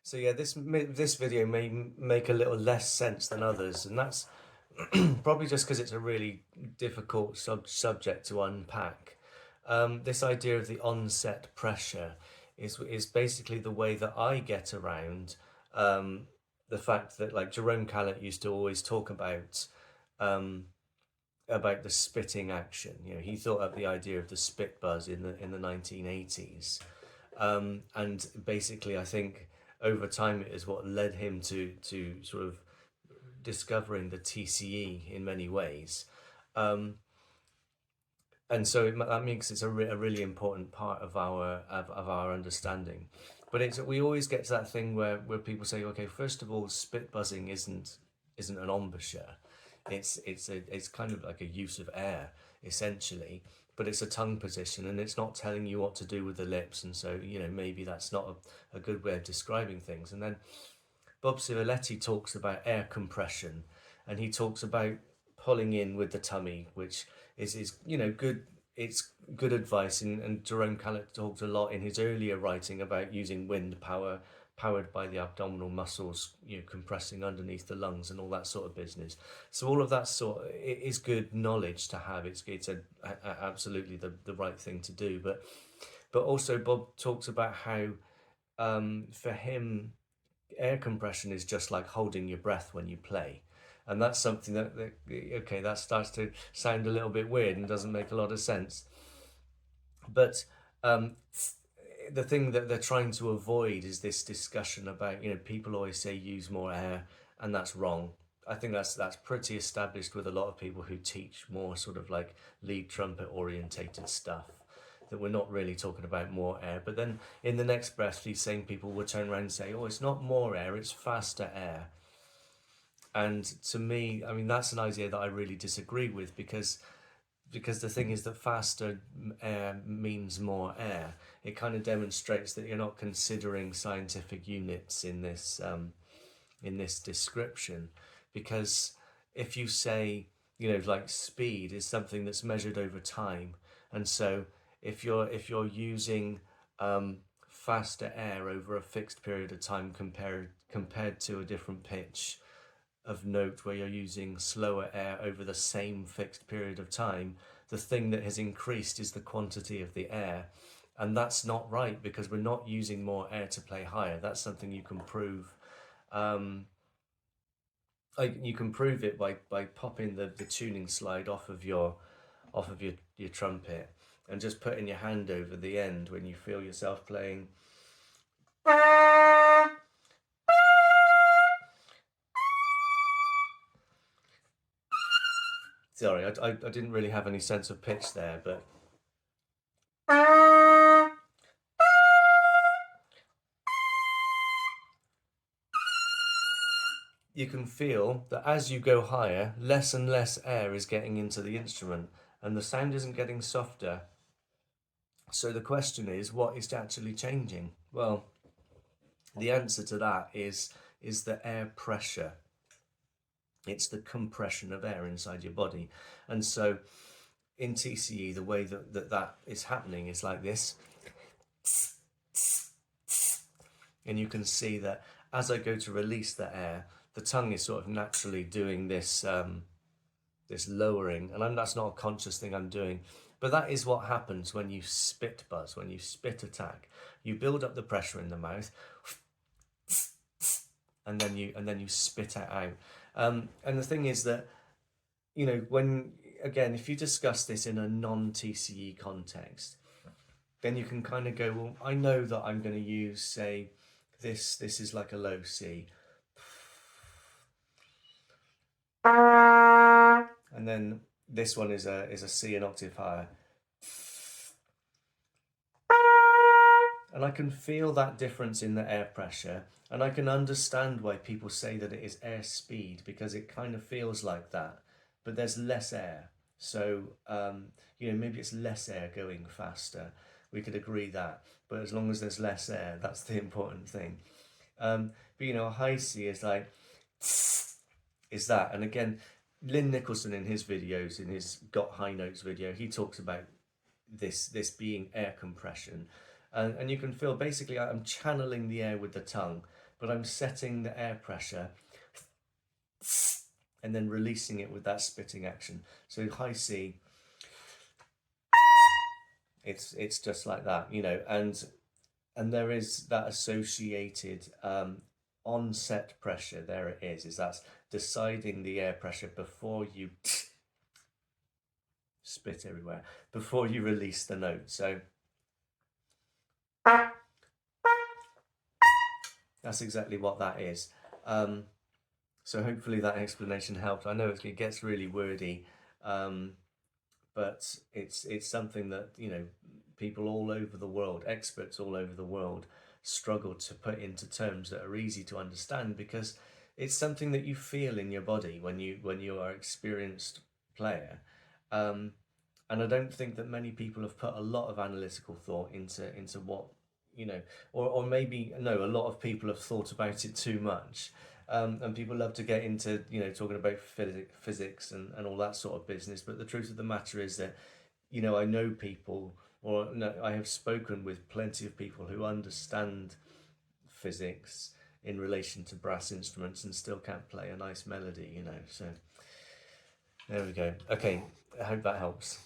So yeah, this video may make a little less sense than others, and that's probably just because it's a really difficult subject to unpack. This idea of the onset pressure is basically the way that I get around the fact that, like, Jerome Callett used to always talk um, about the spitting action. You know, he thought up the idea of the spit buzz in the 1980s. And basically, I think over time it is what led him to sort of discovering the TCE in many ways. Um, and so that makes it a really important part of our understanding. But we always get to that thing where people say, okay, first of all, spit buzzing isn't an embouchure. It's kind of like a use of air essentially, but it's a tongue position and it's not telling you what to do with the lips, and so maybe that's not a good way of describing things. And then Bob Civiletti talks about air compression, and he talks about pulling in with the tummy, which is good. It's good advice, and Jerome Callett talked a lot in his earlier writing about using wind power, powered by the abdominal muscles, compressing underneath the lungs and all that sort of business. So all of that it is good knowledge to have. Absolutely the right thing to do. But also Bob talks about how for him air compression is just like holding your breath when you play. And that's something okay, that starts to sound a little bit weird and doesn't make a lot of sense. But the thing that they're trying to avoid is this discussion about, people always say use more air, and that's wrong. I think that's pretty established with a lot of people who teach more sort of like lead trumpet orientated stuff, that we're not really talking about more air. But then in the next breath, these same people will turn around and say, oh, it's not more air, it's faster air. And to me, I mean, that's an idea that I really disagree with, because the thing is that faster air means more air. It kind of demonstrates that you're not considering scientific units in this description, because if you say, like, speed is something that's measured over time, and so if you're using faster air over a fixed period of time compared to a different pitch of note where you're using slower air over the same fixed period of time, the thing that has increased is the quantity of the air. And that's not right, because we're not using more air to play higher. That's something you can prove. You can prove it by popping the tuning slide off of your trumpet and just putting your hand over the end when you feel yourself playing. Sorry, I didn't really have any sense of pitch there, but you can feel that as you go higher, less and less air is getting into the instrument, and the sound isn't getting softer. So the question is, what is actually changing? Well, the answer to that is the air pressure. It's the compression of air inside your body. And so in TCE, the way that is happening is like this. And you can see that as I go to release the air, the tongue is sort of naturally doing this this lowering, and that's not a conscious thing I'm doing, but that is what happens when you spit buzz, when you spit attack. You build up the pressure in the mouth, and then you spit it out. And the thing is that, when, again, if you discuss this in a non-TCE context, then you can kind of go, well, I know that I'm going to use, say, this is like a low C. And then this one is a C an octave higher. And I can feel that difference in the air pressure, and I can understand why people say that it is air speed, because it kind of feels like that, but there's less air. So, maybe it's less air going faster. We could agree that, but as long as there's less air, that's the important thing. But a high C is like, is that. And again, Lynn Nicholson in his videos, in his Got High Notes video, he talks about this being air compression. And you can feel, basically, I'm channeling the air with the tongue, but I'm setting the air pressure and then releasing it with that spitting action. So high C, it's just like that, you know, and there is that associated onset pressure. There it is that's deciding the air pressure before you spit everywhere, before you release the note. So that's exactly what that is. So hopefully that explanation helped. I know it gets really wordy, but it's something that, you know, people all over the world, experts all over the world, struggle to put into terms that are easy to understand, because it's something that you feel in your body when you are an experienced player. And I don't think that many people have put a lot of analytical thought into what, you know, or maybe no, a lot of people have thought about it too much. And people love to get into, you know, talking about physics and all that sort of business. But the truth of the matter is that, you know, I know people, or no, I have spoken with plenty of people who understand physics in relation to brass instruments and still can't play a nice melody, you know. So there we go. Okay, I hope that helps.